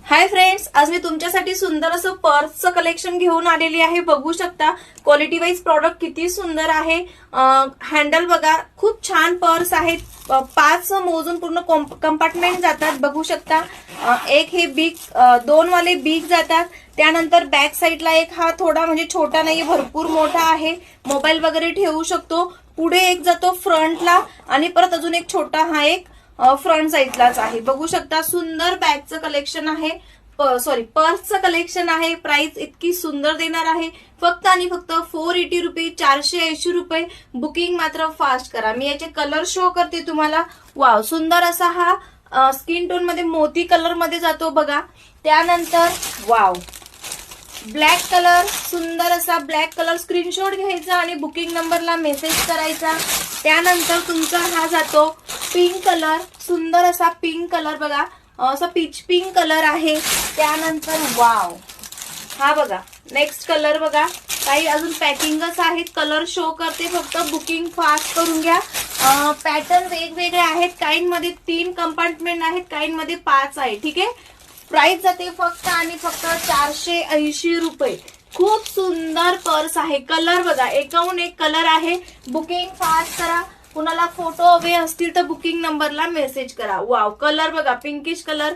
Hi friends, आज मी तुमच्यासाठी सुंदर असं पर्सचं कलेक्शन घेऊन आलेली आहे. बघू शकता क्वालिटी वाईज प्रॉडक्ट किती सुंदर आहे. हँडल बघा, खूप छान पर्स आहेत. 5 मोजून पूर्ण कंपार्टमेंट जातात. बघू शकता एक हे बिग, 2 वाले बिग जातात. त्यानंतर बॅक साईडला एक हा थोडा म्हणजे छोटा नाही, भरपूर मोठा आहे. मोबाईल वगैरे ठेवू शकतो. पुढे एक जातो फ्रंटला आणि परत अजून एक छोटा हा एक फ्रंट साईडलाच आहे. बघू शकता सुंदर बॅगचं कलेक्शन आहे. पर्सचं कलेक्शन आहे. प्राइस इतकी सुंदर देणार आहे, फक्त आणि फक्त 480 रुपये, 480 रुपये. बुकिंग मात्र फास्ट करा. मी याचे कलर शो करते तुम्हाला. वाव, सुंदर असा हा स्किन टोन मध्ये मोती कलर मध्ये जातो बघा. त्यानंतर वाव, ब्लॅक कलर, सुंदर असा ब्लॅक कलर. स्क्रीनशॉट घ्यायचा आणि बुकिंग नंबरला मेसेज करायचा. त्यानंतर तुमचा हा जातो पिंक कलर, सुंदर असा पिंक कलर बघा, असा पीच पिंक कलर आहे. त्यानंतर वाव, हा बघा नेक्स्ट कलर बघा. काही अजून पॅकिंगच आहेत. कलर शो करते, फक्त बुकिंग फास्ट करून घ्या. पॅटर्न वेगवेगळे आहेत. काहींमध्ये 3 कंपार्टमेंट आहेत, काहींमध्ये 5 आहे. ठीक आहे. प्राइस जाते फक्त आणि फक्त 480 रुपये. खूप सुंदर पर्स आहे. कलर बघा, एकाहून एक कलर आहे. बुकिंग फास्ट करा. कुणाला फोटो हवे असतील तर बुकिंग नंबरला मेसेज करा. वाव, कलर बघा, पिंकिश कलर,